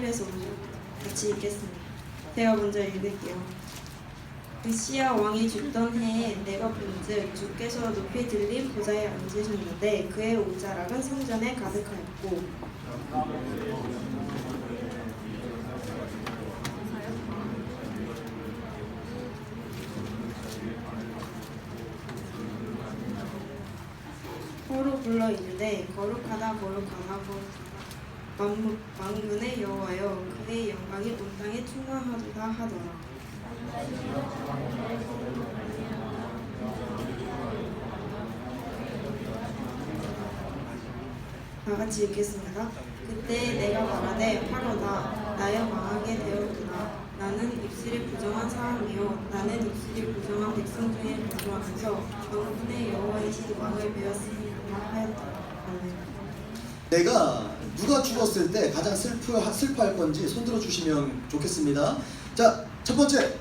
하늘에서 오죠. 같이 읽겠습니다. 제가 먼저 읽을게요. 우시야 왕이 죽던 해에 내가 본즉 주께서 높이 들린 보좌에 앉으셨는데 그의 옷자락은 성전에 가득하였고 서로 불러 이르되 거룩하다 거룩하다 거룩하다 만군의 여호와여 그의 영광이 온 땅에 충만하도다 하더라. 다 같이 읽겠습니다. 그때 내가 말하되 하로다 나여 망하게 되었구나. 나는 입술이 부정한 사람이요 나는 입술이 부정한 백성 중에 거주하면서 만군의 여호와이신 왕을 배웠습니다 하였다. 내가 누가 죽었을 때 가장 슬퍼할 건지 손들어 주시면 좋겠습니다. 자, 첫 번째.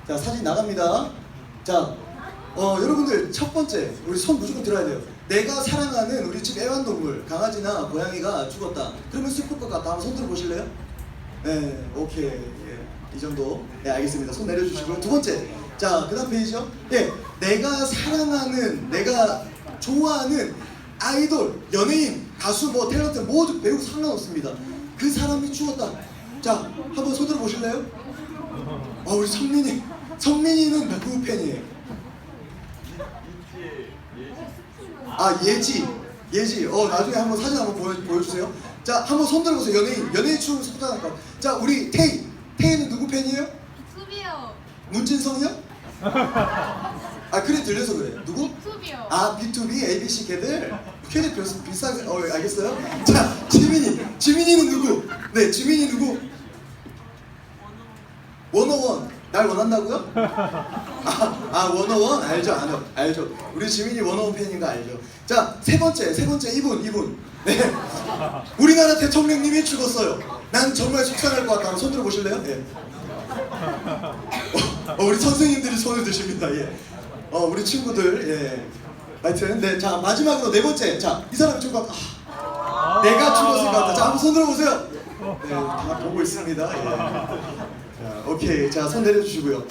자, 사진 나갑니다. 자, 여러분들 첫 번째 우리 손 무조건 들어야 돼요. 내가 사랑하는 우리 집 애완동물 강아지나 고양이가 죽었다. 그러면 슬플 것 같다. 한번 손 들어 보실래요? 네, 오케이. 예, 이 정도. 네, 알겠습니다. 손 내려주시고요. 두 번째. 자, 그 다음 페이지죠. 예, 내가 사랑하는, 내가 좋아하는 아이돌, 연예인, 가수, 뭐 탤런트 모두 배우 상관없습니다. 그 사람이 죽었다. 자, 한번 손 들어 보실래요? 우리 성민이는 누구 팬이에요? 예지. 나중에 한번 사진 한번 보여주세요. 자, 한번 손 들어보세요. 연예인 추억 속단할까? 자, 우리 태희는 누구 팬이에요? B2B요. 문진성이요? 그래 들려서 그래. 누구? B2B요. B2B, ABC 걔들 비슷하게. 알겠어요? 자, 지민이는 누구? 네, 지민이 누구? 워너원. 날 원한다고요? 워너원 알죠. 우리 지민이 워너원 팬인가 알죠. 자, 세 번째 이분. 네, 우리나라 대통령님이 죽었어요. 난 정말 속상할 것 같다. 손 들어 보실래요? 예. 우리 선생님들이 손을 드십니다. 예. 우리 친구들. 예. 하여튼 네, 자 마지막으로 네 번째. 자, 이 사람이 죽었다. 내가 죽었을 것 같다. 자, 한번 손 들어 보세요. 네, 다 보고 있습니다. 예. 자, 오케이. 자, 손 내려주시고요.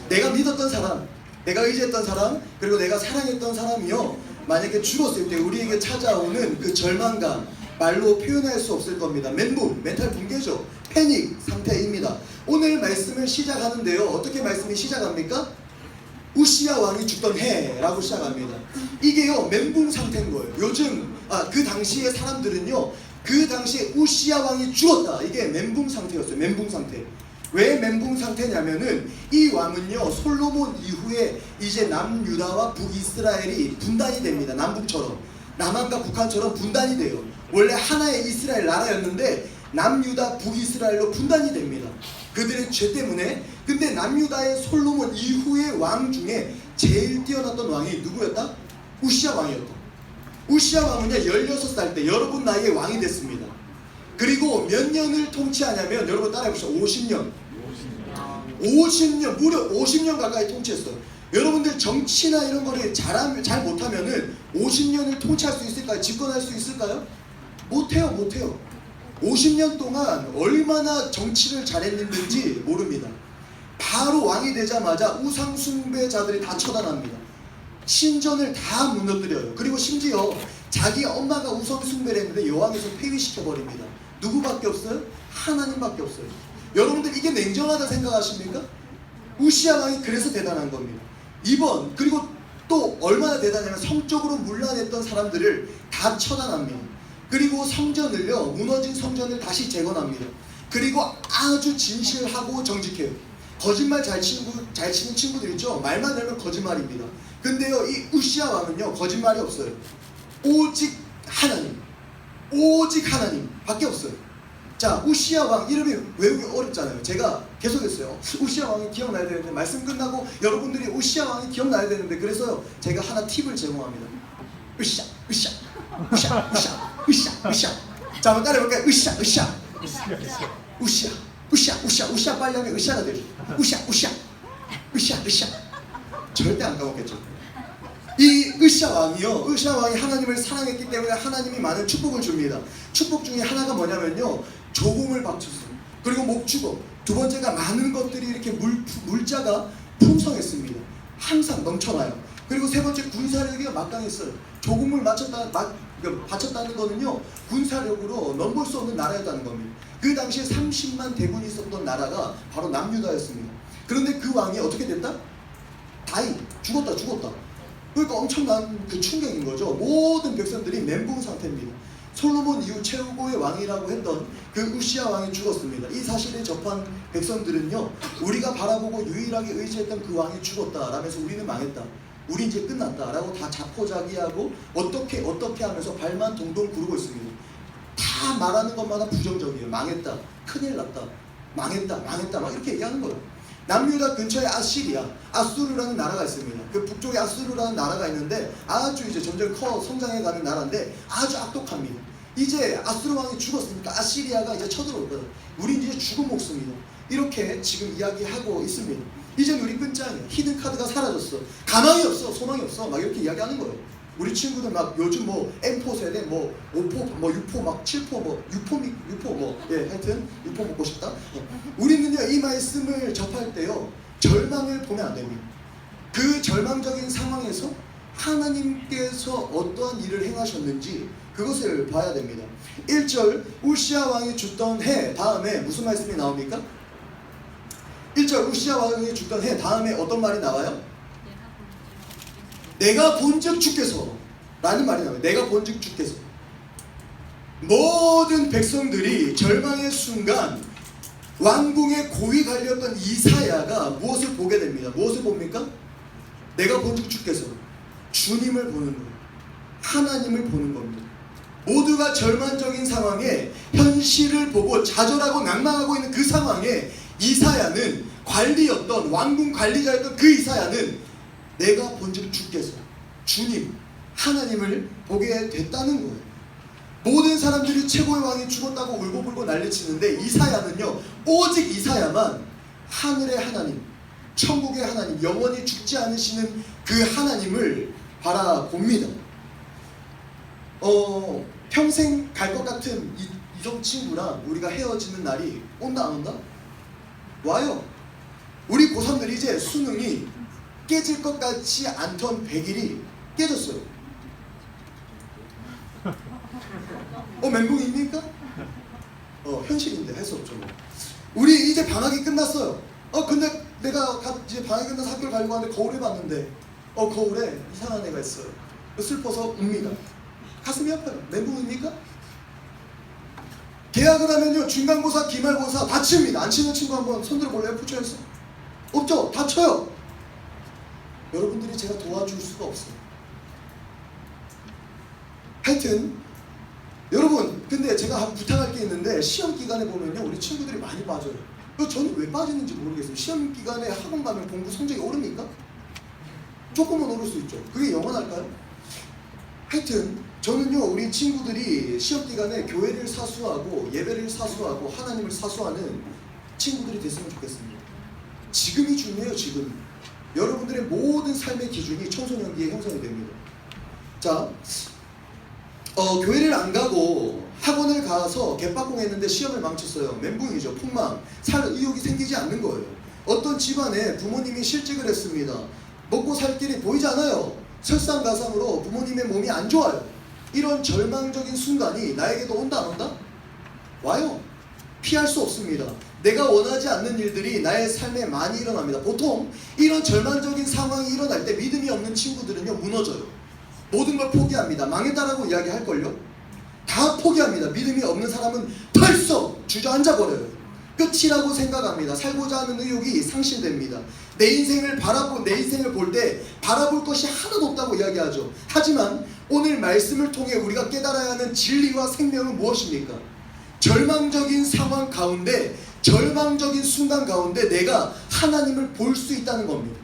내가 믿었던 사람, 내가 의지했던 사람, 그리고 내가 사랑했던 사람이요, 만약에 죽었을 때 우리에게 찾아오는 그 절망감 말로 표현할 수 없을 겁니다. 멘붕, 멘탈 붕괴죠. 패닉 상태입니다. 오늘 말씀을 시작하는데요, 어떻게 말씀이 시작합니까? 우시야 왕이 죽던 해라고 시작합니다. 이게요, 멘붕 상태인 거예요. 요즘 그 당시의 사람들은요, 그 당시에 우시야 왕이 죽었다, 이게 멘붕 상태였어요. 멘붕 상태. 왜 멘붕 상태냐면은 이 왕은요, 솔로몬 이후에 이제 남유다와 북이스라엘이 분단이 됩니다. 남북처럼, 남한과 북한처럼 분단이 돼요. 원래 하나의 이스라엘 나라였는데 남유다 북이스라엘로 분단이 됩니다. 그들의 죄 때문에. 근데 남유다의 솔로몬 이후의 왕 중에 제일 뛰어났던 왕이 누구였다? 우시야 왕이었다. 우시야 왕은요, 16살 때 여러분 나이에 왕이 됐습니다. 그리고 몇 년을 통치하냐면, 여러분 따라해보시죠. 50년, 무려 50년 가까이 통치했어요. 여러분들 정치나 이런 거를 잘 못하면은 50년을 통치할 수 있을까요? 집권할 수 있을까요? 못해요. 50년 동안 얼마나 정치를 잘했는지 모릅니다. 바로 왕이 되자마자 우상 숭배자들이 다 처단합니다. 신전을 다 무너뜨려요. 그리고 심지어 자기 엄마가 우상 숭배를 했는데 여왕에서 폐위시켜버립니다. 누구밖에 없어요? 하나님밖에 없어요. 여러분들 이게 냉정하다 생각하십니까? 우시야 왕이 그래서 대단한 겁니다. 그리고 또 얼마나 대단하냐면 성적으로 문란했던 사람들을 다 처단합니다. 그리고 성전을요, 무너진 성전을 다시 재건합니다. 그리고 아주 진실하고 정직해요. 거짓말 잘 치는 친구들 있죠? 말만 들면 거짓말입니다. 근데요, 이 우시야 왕은요, 거짓말이 없어요. 오직 하나님 밖에 없어요. 자, 우시야 왕 이름이 외우기 어렵잖아요. 제가 계속 했어요. 우시야 왕이 기억나야 되는데, 말씀 끝나고 여러분들이 우시야 왕이 기억나야 되는데, 그래서 제가 하나 팁을 제공합니다. 으쌰. 자, 한번 따라해볼까요? 으쌰 빨리 하면 으쌰가 되죠. 으쌰. 절대 안 까먹겠죠. 이 으쌰 왕이 하나님을 사랑했기 때문에 하나님이 많은 축복을 줍니다. 축복 중에 하나가 뭐냐면요, 조공을 바쳤어요. 그리고 목축업. 두 번째가 많은 것들이 이렇게 물자가 풍성했습니다. 항상 넘쳐나요. 그리고 세 번째 군사력이 막강했어요. 조국을 바쳤다는 거는요, 군사력으로 넘볼 수 없는 나라였다는 겁니다. 그 당시에 30만 대군이 있었던 나라가 바로 남유다였습니다. 그런데 그 왕이 어떻게 됐다? 죽었다. 그러니까 엄청난 그 충격인 거죠. 모든 백성들이 멘붕 상태입니다. 솔로몬 이후 최고의 왕이라고 했던 그 우시야 왕이 죽었습니다. 이 사실을 접한 백성들은요, 우리가 바라보고 유일하게 의지했던 그 왕이 죽었다 라면서 우리는 망했다, 우리 이제 끝났다 라고 다 자포자기하고 어떻게 하면서 발만 동동 구르고 있습니다. 다 말하는 것마다 부정적이에요. 망했다, 큰일 났다, 망했다 막 이렇게 얘기하는 거예요. 남유다 근처에 아수르라는 나라가 있습니다. 그 북쪽에 아수르라는 나라가 있는데 아주 이제 점점 성장해가는 나라인데 아주 악독합니다. 이제 아수르 왕이 죽었으니까 아시리아가 이제 쳐들어올 거예요. 우리 이제 죽은 목숨이다, 이렇게 지금 이야기하고 있습니다. 이제 우리 끝장이야. 히든 카드가 사라졌어. 가망이 없어, 소망이 없어, 막 이렇게 이야기하는 거예요. 우리 친구들 막 요즘 뭐 M4 세대, 뭐 5포, 뭐 6포, 막 7포, 뭐 6포, 뭐 하여튼 6포 먹고 싶다. 우리는요, 이 말씀을 접할 때요, 절망을 보면 안 됩니다. 그 절망적인 상황에서 하나님께서 어떠한 일을 행하셨는지 그것을 봐야 됩니다. 1절 우시야 왕이 죽던 해 다음에 무슨 말씀이 나옵니까? 1절 우시야 왕이 죽던 해 다음에 어떤 말이 나와요? 내가 본즉 주께서 라는 말이 나와요. 내가 본즉 주께서. 모든 백성들이 절망의 순간 왕궁의 고위 관리였던 이사야가 무엇을 보게 됩니다. 무엇을 봅니까? 내가 본즉 주께서, 주님을 보는 거예요. 하나님을 보는 겁니다. 모두가 절망적인 상황에 현실을 보고 좌절하고 낭망하고 있는 그 상황에 이사야는, 관리였던 왕궁 관리자였던 그 이사야는 내가 본즉 주께서, 주님 하나님을 보게 됐다는 거예요. 모든 사람들이 최고의 왕이 죽었다고 울고불고 난리치는데 이사야는요, 오직 이사야만 하늘의 하나님, 천국의 하나님, 영원히 죽지 않으시는 그 하나님을 바라봅니다. 평생 갈 것 같은 이성 친구랑 우리가 헤어지는 날이 온다 안 온다? 와요. 우리 고3들이 이제 수능이 깨질 것 같지 않던 100일이 깨졌어요. 멘붕입니까? 현실인데 할 수 없죠. 뭐. 우리 이제 방학이 끝났어요. 근데 내가 이제 방학이 끝나서 학교를 가려고 하는데 거울을 봤는데 거울에 이상한 애가 있어요. 슬퍼서 웁니다. 가슴이 아파요. 멘붕입니까? 계약을 하면요, 중간고사, 기말고사 다 칩니다. 안 치는 친구 한번 손들어 볼래요? 푸처에서. 없죠? 다 쳐요. 여러분들이 제가 도와줄 수가 없어요. 하여튼 여러분, 근데 제가 부탁할 게 있는데 시험 기간에 보면요, 우리 친구들이 많이 빠져요. 저는 왜 빠지는지 모르겠어요. 시험 기간에 학원 가면 공부 성적이 오릅니까? 조금은 오를 수 있죠. 그게 영원할까요? 하여튼 저는요, 우리 친구들이 시험 기간에 교회를 사수하고 예배를 사수하고 하나님을 사수하는 친구들이 됐으면 좋겠습니다. 지금이 중요해요. 지금 여러분들의 모든 삶의 기준이 청소년기에 형성이 됩니다. 자, 교회를 안 가고 학원을 가서 개빡공했는데 시험을 망쳤어요. 멘붕이죠. 폭망. 살 의욕이 생기지 않는 거예요. 어떤 집안에 부모님이 실직을 했습니다. 먹고 살 길이 보이지 않아요. 설상가상으로 부모님의 몸이 안 좋아요. 이런 절망적인 순간이 나에게도 온다 안 온다? 와요. 피할 수 없습니다. 내가 원하지 않는 일들이 나의 삶에 많이 일어납니다. 보통 이런 절망적인 상황이 일어날 때 믿음이 없는 친구들은요, 무너져요. 모든 걸 포기합니다. 망했다라고 이야기할걸요? 다 포기합니다. 믿음이 없는 사람은 털썩 주저앉아버려요. 끝이라고 생각합니다. 살고자 하는 의욕이 상실됩니다. 내 인생을 볼 때 바라볼 것이 하나도 없다고 이야기하죠. 하지만 오늘 말씀을 통해 우리가 깨달아야 하는 진리와 생명은 무엇입니까? 절망적인 상황 가운데, 절망적인 순간 가운데 내가 하나님을 볼 수 있다는 겁니다.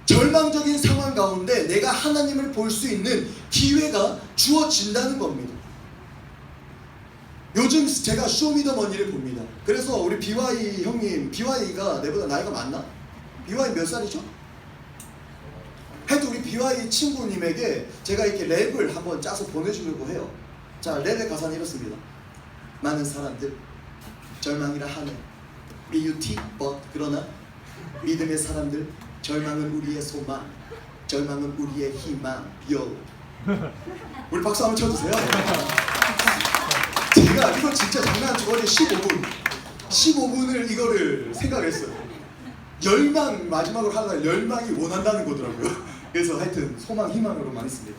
절망적인 상황 가운데 내가 하나님을 볼 수 있는 기회가 주어진다는 겁니다. 요즘 제가 쇼미더머니를 봅니다. 그래서 우리 BY 형님, BY가 내보다 나이가 많나? BY 몇 살이죠? 하여튼 우리 BY 친구님에게 제가 이렇게 랩을 한번 짜서 보내주려고 해요. 자, 랩의 가사는 이렇습니다. 많은 사람들, 절망이라 하네. BUT, but 그러나 믿음의 사람들, 절망은 우리의 소망, 절망은 우리의 희망. 요. 우리 박수 한번 쳐주세요. 제가 이거 진짜 장난 안 치고 어제 15분을 이거를 생각했어요. 열망 마지막으로 하려고 열망이 원한다는 거더라고요. 그래서 하여튼 소망 희망으로만 했습니다.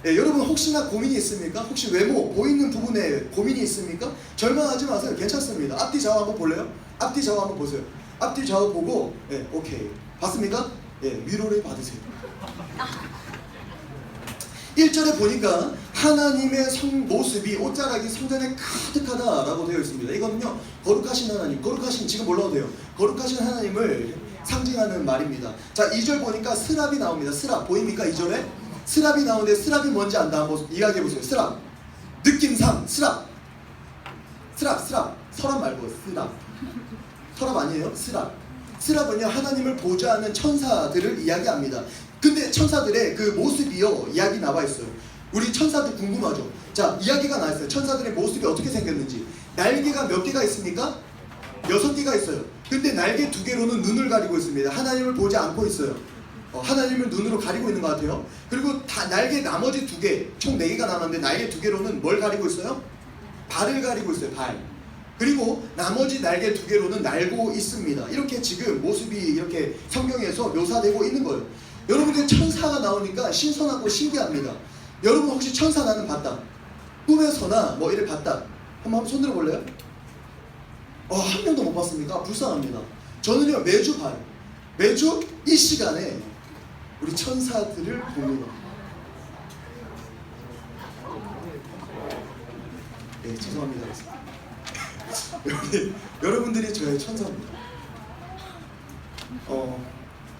예, 여러분 혹시나 고민이 있습니까? 혹시 외모 보이는 부분에 고민이 있습니까? 절망하지 마세요. 괜찮습니다. 앞뒤 좌우 한번 볼래요? 앞뒤 좌우 한번 보세요. 앞뒤 좌우 보고 예, 오케이 봤습니까? 예, 위로를 받으세요. 1절에 보니까 하나님의 모습이 옷자락이 성전에 가득하다라고 되어 있습니다. 이거는요 거룩하신 하나님, 거룩하신 지금 몰라도 돼요. 거룩하신 하나님을 상징하는 말입니다. 자 2절 보니까 스랍이 나옵니다. 스랍 보입니까? 2절에 스랍이 나오는데 스랍이 뭔지 안다 한번 이야기해 보세요. 스랍 느낌상 스랍 서랍 말고 서랍 아니에요? 스랍은요 하나님을 보좌하는 천사들을 이야기합니다. 근데 천사들의 그 모습이요 이야기 나와 있어요. 우리 천사들 궁금하죠? 자 이야기가 나와 있어요. 천사들의 모습이 어떻게 생겼는지. 날개가 몇 개가 있습니까? 6개가 있어요. 근데 날개 2개로는 눈을 가리고 있습니다. 하나님을 보지 않고 있어요. 하나님을 눈으로 가리고 있는 것 같아요. 그리고 날개 나머지 2개 총 4개가 남았는데 날개 2개로는 뭘 가리고 있어요? 발을 가리고 있어요. 발. 그리고 나머지 날개 2개로는 날고 있습니다. 이렇게 지금 모습이 이렇게 성경에서 묘사되고 있는 거예요. 여러분들 천사가 나오니까 신선하고 신기합니다. 여러분 혹시 천사 나는 봤다? 꿈에서나 뭐 이를 봤다? 한번 손 들어 볼래요? 한 명도 못 봤습니까? 불쌍합니다. 저는요 매주 봐요. 매주 이 시간에 우리 천사들을 봅니다. 네 죄송합니다. 여러분들이 저의 천사입니다.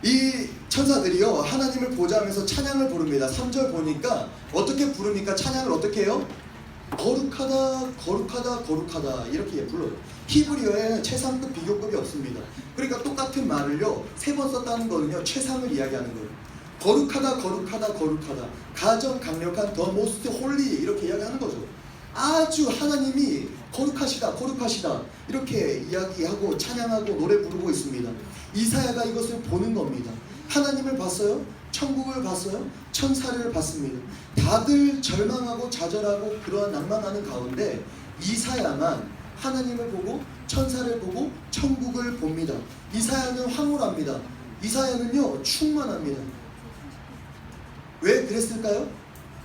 이 천사들이요 하나님을 보좌하면서 찬양을 부릅니다. 3절 보니까 어떻게 부릅니까? 찬양을 어떻게 해요? 거룩하다 거룩하다 거룩하다 이렇게 불러요. 히브리어에는 최상급 비교급이 없습니다. 그러니까 똑같은 말을요 3번 썼다는 거는요 최상을 이야기하는 거예요. 거룩하다 거룩하다 거룩하다 가장 강력한 the most holy 이렇게 이야기하는 거죠. 아주 하나님이 거룩하시다 거룩하시다 이렇게 이야기하고 찬양하고 노래 부르고 있습니다. 이사야가 이것을 보는 겁니다. 하나님을 봤어요? 천국을 봤어요? 천사를 봤습니다. 다들 절망하고 좌절하고 그러한 낭만하는 가운데 이사야만 하나님을 보고 천사를 보고 천국을 봅니다. 이사야는 황홀합니다. 이사야는요 충만합니다. 왜 그랬을까요?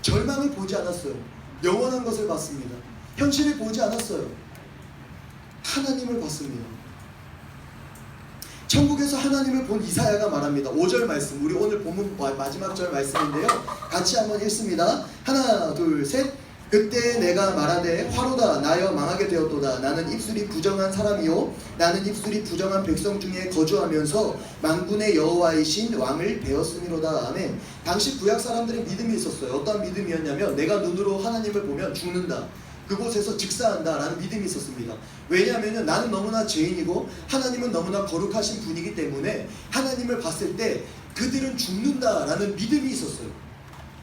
절망을 보지 않았어요. 영원한 것을 봤습니다. 현실을 보지 않았어요. 하나님을 봤습니다. 천국에서 하나님을 본 이사야가 말합니다. 5절 말씀, 우리 오늘 본문 마지막 절 말씀인데요. 같이 한번 읽습니다. 하나 둘 셋. 그때 내가 말하되 화로다 나여 망하게 되었도다. 나는 입술이 부정한 사람이요 나는 입술이 부정한 백성 중에 거주하면서 만군의 여호와이신 왕을 배웠음이로다. 아멘. 당시 구약 사람들의 믿음이 있었어요. 어떤 믿음이었냐면 내가 눈으로 하나님을 보면 죽는다. 그곳에서 직사한다 라는 믿음이 있었습니다. 왜냐하면 나는 너무나 죄인이고 하나님은 너무나 거룩하신 분이기 때문에 하나님을 봤을 때 그들은 죽는다 라는 믿음이 있었어요.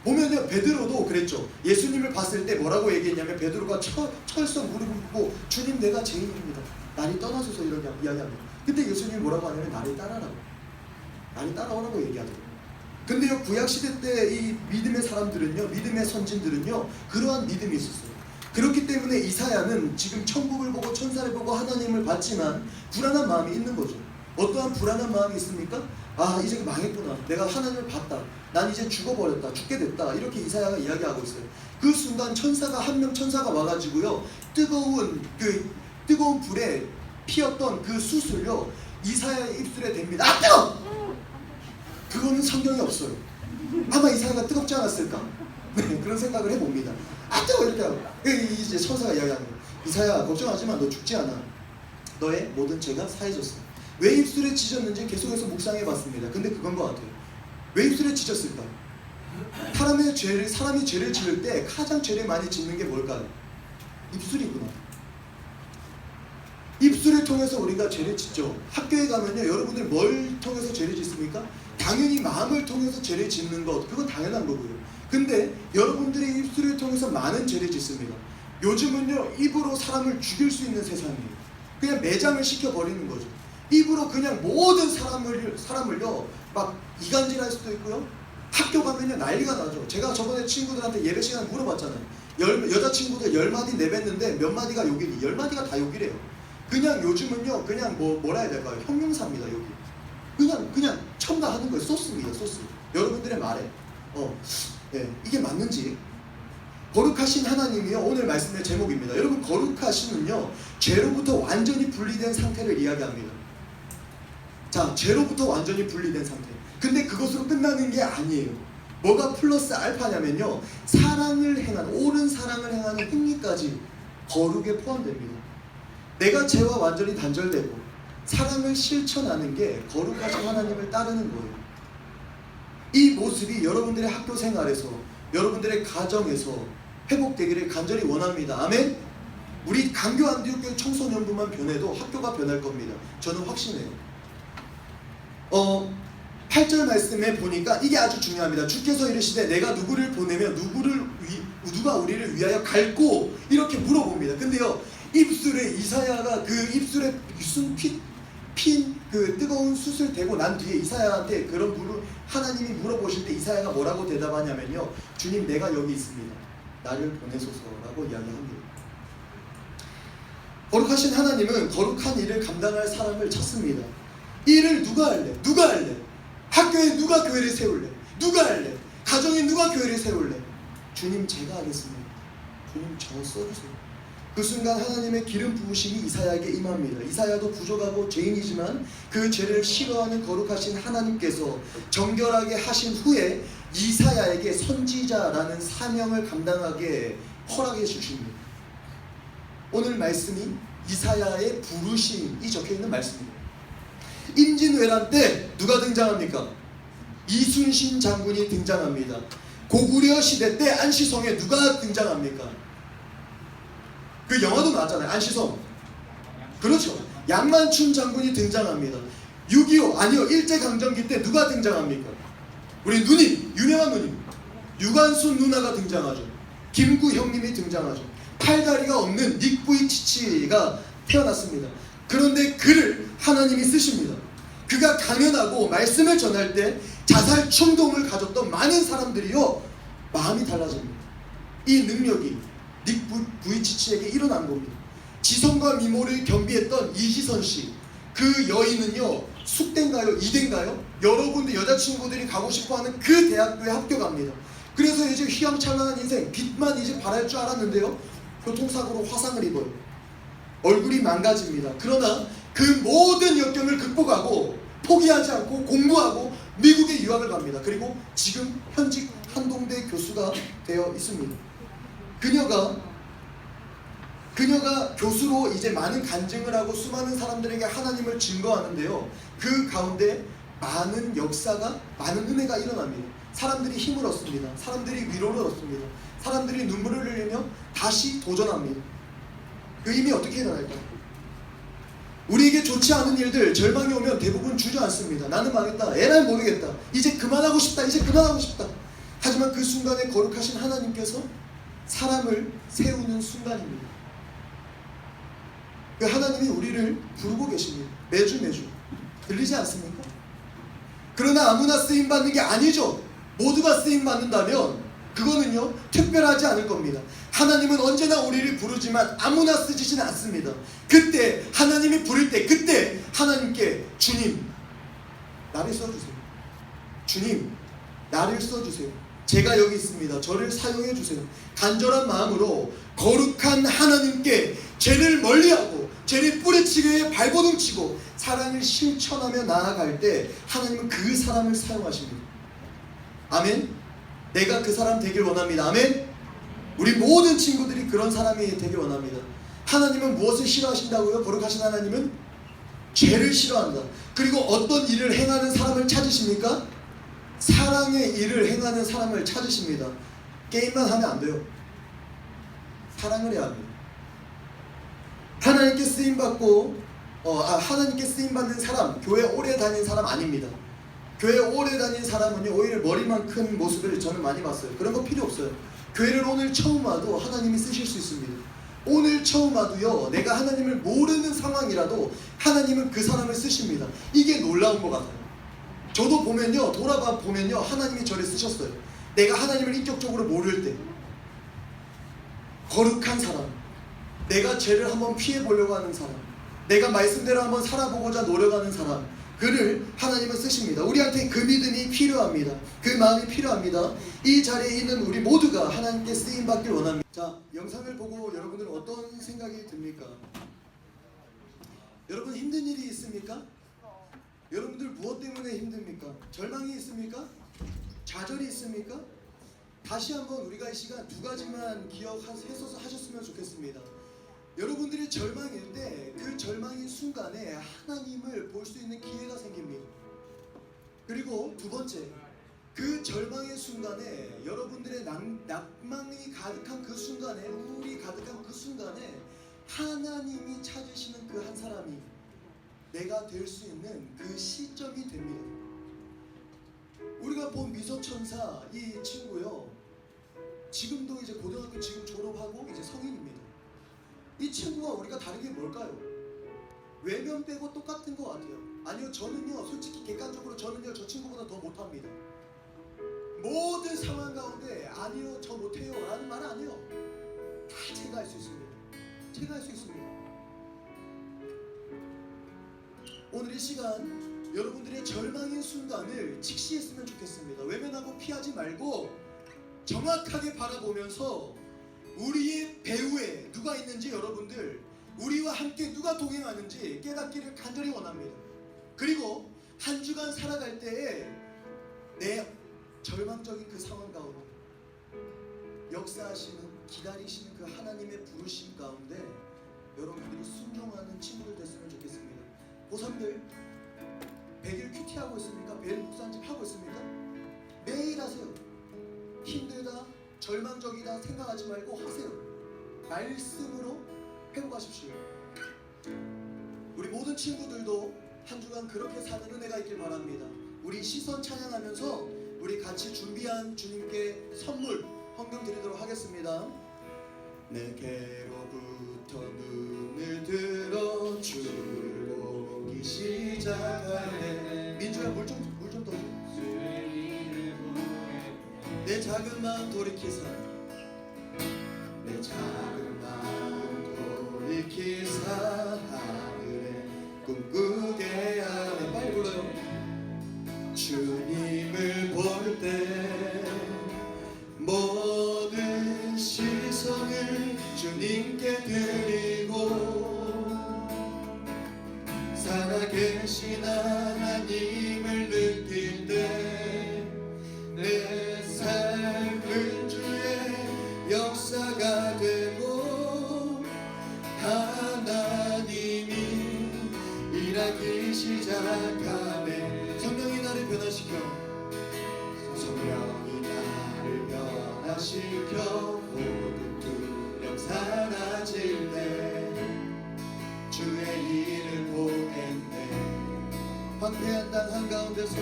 보면요 베드로도 그랬죠. 예수님을 봤을 때 뭐라고 얘기했냐면 베드로가 철썩 무릎을 꿇고 주님 내가 죄인입니다. 나를 떠나소서 이렇게 이야기합니다. 근데 예수님이 뭐라고 하냐면 나를 따라라고, 나를 따라오라고 얘기하더라고요. 근데요 구약시대 때 이 믿음의 사람들은요 믿음의 선진들은요 그러한 믿음이 있었어요. 그렇기 때문에 이사야는 지금 천국을 보고 천사를 보고 하나님을 봤지만 불안한 마음이 있는 거죠. 어떠한 불안한 마음이 있습니까? 아 이제 망했구나. 내가 하나님을 봤다. 난 이제 죽어버렸다. 죽게 됐다. 이렇게 이사야가 이야기하고 있어요. 그 순간 천사가 한 명 천사가 와가지고요 뜨거운 불에 피었던 그 숯을요 이사야의 입술에 댑니다. 아 뜨거! 그거는 성경에 없어요. 아마 이사야가 뜨겁지 않았을까? 네, 그런 생각을 해봅니다. 아 뜨거! 이렇게 하고 이제 천사가 이야기하는 거예요. 이사야 걱정하지 마. 너 죽지 않아. 너의 모든 죄가 사해졌어. 왜 입술에 찢었는지 계속해서 묵상해봤습니다. 근데 그건 것 같아요. 왜 입술에 찢었을까? 사람이 죄를 지을 때 가장 죄를 많이 짓는 게 뭘까요? 입술이구나. 입술을 통해서 우리가 죄를 짓죠. 학교에 가면요 여러분들 뭘 통해서 죄를 짓습니까? 당연히 마음을 통해서 죄를 짓는 것, 그건 당연한 거고요. 근데 여러분들의 입술을 통해서 많은 죄를 짓습니다. 요즘은요 입으로 사람을 죽일 수 있는 세상이에요. 그냥 매장을 시켜버리는 거죠. 입으로 그냥 모든 사람을요 막 이간질할 수도 있고요. 학교 가면요 난리가 나죠. 제가 저번에 친구들한테 예배 시간에 물어봤잖아요. 여자친구들 10마디 내뱉는데 몇 마디가 욕이니? 10마디가 다 욕이래요. 그냥 요즘은요 그냥 뭐라 해야 될까요? 형용사입니다. 여기 그냥 첨가하는 거예요. 소스입니다. 소스. 여러분들의 말에 네, 이게 맞는지. 거룩하신 하나님이요 오늘 말씀의 제목입니다. 여러분 거룩하심은요 죄로부터 완전히 분리된 상태를 이야기합니다. 자, 죄로부터 완전히 분리된 상태. 근데 그것으로 끝나는 게 아니에요. 뭐가 플러스 알파냐면요 옳은 사랑을 행하는 행위까지 거룩에 포함됩니다. 내가 죄와 완전히 단절되고 사랑을 실천하는 게 거룩하신 하나님을 따르는 거예요. 이 모습이 여러분들의 학교 생활에서 여러분들의 가정에서 회복되기를 간절히 원합니다. 아멘. 우리 강교 안디옥교회 청소년부만 변해도 학교가 변할 겁니다. 저는 확신해요. 8절 말씀에 보니까 이게 아주 중요합니다. 주께서 이르시되 내가 누구를 보내면 누가 우리를 위하여 갈고 이렇게 물어봅니다. 근데요 입술에 이사야가 그 입술에 무슨 핀 그 뜨거운 숯을 대고 난 뒤에 이사야한테 하나님이 물어보실 때 이사야가 뭐라고 대답하냐면요 주님 내가 여기 있습니다. 나를 보내소서라고 이야기합니다. 거룩하신 하나님은 거룩한 일을 감당할 사람을 찾습니다. 이 일을 누가 할래? 누가 할래? 학교에 누가 교회를 세울래? 누가 할래? 가정에 누가 교회를 세울래? 주님 제가 하겠습니다. 주님 저 써주세요. 그 순간 하나님의 기름 부으심이 이사야에게 임합니다. 이사야도 부족하고 죄인이지만 그 죄를 싫어하는 거룩하신 하나님께서 정결하게 하신 후에 이사야에게 선지자라는 사명을 감당하게 허락해 주십니다. 오늘 말씀이 이사야의 부르심이 적혀있는 말씀입니다. 임진왜란 때 누가 등장합니까? 이순신 장군이 등장합니다. 고구려 시대 때 안시성에 누가 등장합니까? 그 영화도 나왔잖아요. 안시성. 그렇죠. 양만춘 장군이 등장합니다. 6.25 아니요 일제강점기 때 누가 등장합니까? 우리 누님, 유명한 누님 유관순 누나가 등장하죠. 김구 형님이 등장하죠. 팔다리가 없는 닉 부이치치가 태어났습니다. 그런데 그를 하나님이 쓰십니다. 그가 강연하고 말씀을 전할 때 자살 충동을 가졌던 많은 사람들이요 마음이 달라집니다. 이 능력이 닉 부이치치에게 일어난 겁니다. 지성과 미모를 겸비했던 이희선씨 그 여인은요 숙대인가요? 이대인가요? 여러 군데 여자친구들이 가고 싶어하는 그 대학교에 합격합니다. 그래서 이제 휘황찬란한 인생 빛만 이제 바랄 줄 알았는데요 교통사고로 화상을 입어요. 얼굴이 망가집니다. 그러나 그 모든 역경을 극복하고 포기하지 않고 공부하고 미국에 유학을 갑니다. 그리고 지금 현직 한동대 교수가 되어 있습니다. 그녀가 교수로 이제 많은 간증을 하고 수많은 사람들에게 하나님을 증거하는데요. 그 가운데 많은 역사가 많은 은혜가 일어납니다. 사람들이 힘을 얻습니다. 사람들이 위로를 얻습니다. 사람들이 눈물을 흘리며 다시 도전합니다. 그 힘이 어떻게 일어날까요? 우리에게 좋지 않은 일들 절망이 오면 대부분 주저앉습니다. 나는 망했다. 에라이 모르겠다. 이제 그만하고 싶다. 이제 그만하고 싶다. 하지만 그 순간에 거룩하신 하나님께서 사람을 세우는 순간입니다. 그 하나님이 우리를 부르고 계십니다. 매주 들리지 않습니까? 그러나 아무나 쓰임받는 게 아니죠. 모두가 쓰임받는다면 그거는요 특별하지 않을 겁니다. 하나님은 언제나 우리를 부르지만 아무나 쓰시지는 않습니다. 그때 하나님이 부를 때 그때 하나님께 주님 나를 써주세요. 주님 나를 써주세요. 제가 여기 있습니다. 저를 사용해 주세요. 간절한 마음으로 거룩한 하나님께 죄를 멀리하고 죄를 뿌리치기 위해 발버둥치고 사랑을 실천하며 나아갈 때 하나님은 그 사람을 사용하십니다. 아멘. 내가 그 사람 되길 원합니다. 아멘. 우리 모든 친구들이 그런 사람이 되길 원합니다. 하나님은 무엇을 싫어하신다고요? 거룩하신 하나님은 죄를 싫어한다. 그리고 어떤 일을 행하는 사람을 찾으십니까? 사랑의 일을 행하는 사람을 찾으십니다. 게임만 하면 안 돼요. 사랑을 해야 합니다. 하나님께 쓰임받는 사람, 교회 오래 다닌 사람 아닙니다. 교회 오래 다닌 사람은요 오히려 머리만 큰 모습을 저는 많이 봤어요. 그런 거 필요 없어요. 교회를 오늘 처음 와도 하나님이 쓰실 수 있습니다. 오늘 처음 와도요, 내가 하나님을 모르는 상황이라도 하나님은 그 사람을 쓰십니다. 이게 놀라운 것 같아요. 저도 보면요, 돌아봐 보면요, 하나님이 저를 쓰셨어요. 내가 하나님을 인격적으로 모를 때, 거룩한 사람, 내가 죄를 한번 피해보려고 하는 사람, 내가 말씀대로 한번 살아보고자 노력하는 사람, 그를 하나님은 쓰십니다. 우리한테 그 믿음이 필요합니다. 그 마음이 필요합니다. 이 자리에 있는 우리 모두가 하나님께 쓰임받길 원합니다. 자, 영상을 보고 여러분들은 어떤 생각이 듭니까? 여러분 힘든 일이 있습니까? 여러분들 무엇 때문에 힘듭니까? 절망이 있습니까? 좌절이 있습니까? 다시 한번 우리가 이 시간 두 가지만 기억해서 하셨으면 좋겠습니다. 여러분들이 절망일 때 그 절망의 순간에 하나님을 볼 수 있는 기회가 생깁니다. 그리고 두 번째, 그 절망의 순간에 여러분들의 낭만이 가득한 그 순간에, 우울이 가득한 그 순간에 하나님이 찾으시는 그 한 사람이 내가 될 수 있는 그 시점이 됩니다. 우리가 본 미소천사 이 친구요, 지금도 이제 고등학교 지금 졸업하고 이제 성인입니다. 이 친구와 우리가 다른 게 뭘까요? 외면 빼고 똑같은 것 같아요. 아니요, 저는요, 솔직히 객관적으로 저는요, 저 친구보다 더 못합니다. 모든 상황 가운데 아니요, 저 못해요 라는 말 아니요, 다 제가 할 수 있습니다. 제가 할 수 있습니다. 오늘 이 시간 여러분들의 절망의 순간을 직시했으면 좋겠습니다. 외면하고 피하지 말고 정확하게 바라보면서 우리의 배후에 누가 있는지, 여러분들 우리와 함께 누가 동행하는지 깨닫기를 간절히 원합니다. 그리고 한 주간 살아갈 때에 내 절망적인 그 상황 가운데 역사하시는, 기다리시는 그 하나님의 부르심 가운데 여러분들이 순종하는 친구들 됐으면 좋겠습니다. 고3들 100일 큐티 하고 있습니까? 벨 묵상집 하고 있습니까? 매일 하세요. 힘들다, 절망적이다 생각하지 말고 하세요. 말씀으로 회복하십시오. 우리 모든 친구들도 한 주간 그렇게 사는 은혜가 있길 바랍니다. 우리 시선 찬양하면서 우리 같이 준비한 주님께 선물 헌금 드리도록 하겠습니다. 내게로부터 눈을 들어 주를 보기 시작할래. 민주야, 물 좀 떠줘. 내 작은 마음 돌이키사, 내 작은 마음 돌이키사 하늘에 꿈꾸게 하네. 빨리 불러요. 주님을 볼 때 모든 시선을 주님께 드리고 살아계신 하나님을 느낄 때 내 삶은 주의 역사가 되고 하나님이 일하기 시작하네. 성령이 나를 변화시켜, 성령이 나를 변화시켜 모든 두려움 사라질 때 주의 일을 보겠네. 황폐한 땅 한가운데서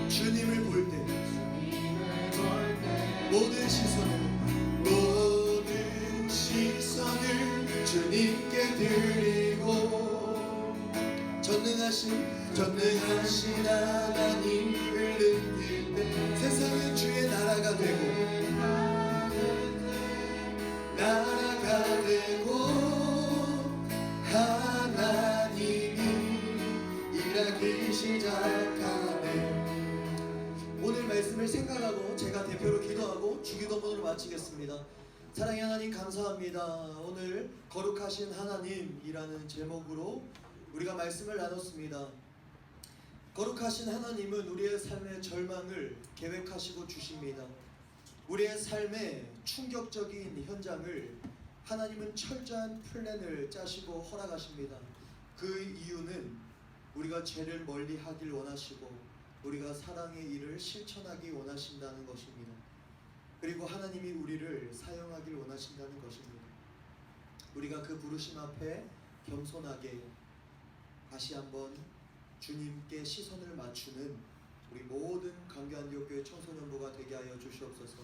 주님을 볼 때 모든 시선을 주님께 드리고 전능하신 하나님을 느낄 때 세상은 주의 나라가 되고 하나님이 일하기 시작하네. 오늘 말씀을 생각하고 제가 대표로 기도하고 주기도문을 마치겠습니다. 사랑의 하나님, 감사합니다. 오늘 거룩하신 하나님이라는 제목으로 우리가 말씀을 나눴습니다. 거룩하신 하나님은 우리의 삶의 절망을 계획하시고 주십니다. 우리의 삶의 충격적인 현장을 하나님은 철저한 플랜을 짜시고 허락하십니다. 그 이유는 우리가 죄를 멀리 하길 원하시고 우리가 사랑의 일을 실천하기 원하신다는 것입니다. 그리고 하나님이 우리를 사용하길 원하신다는 것입니다. 우리가 그 부르심 앞에 겸손하게 다시 한번 주님께 시선을 맞추는 우리 모든 강교안디옥교회 청소년부가 되게 하여 주시옵소서.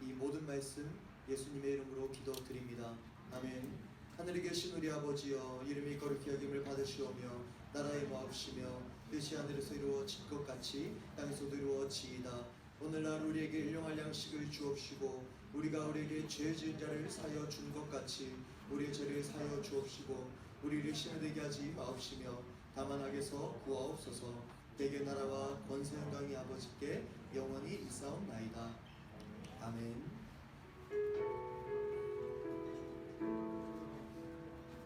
이 모든 말씀 예수님의 이름으로 기도드립니다. 아멘. 하늘에 계신 우리 아버지여, 이름이 거룩히 여김을 받으시오며 나라의 모합시며 뜻이 하늘에서 이루어질 것 같이 땅에서도 이루어지이다. 오늘날 우리에게 일용할 양식을 주옵시고 우리가 우리에게 죄 지은 자를 사하여 준 것 같이 우리의 죄를 사하여 주옵시고 우리를 시험에 들게 하지 마옵시며 다만 악에서 구하옵소서. 대개 나라와 권세 영광이 아버지께 영원히 있사옵나이다. 아멘.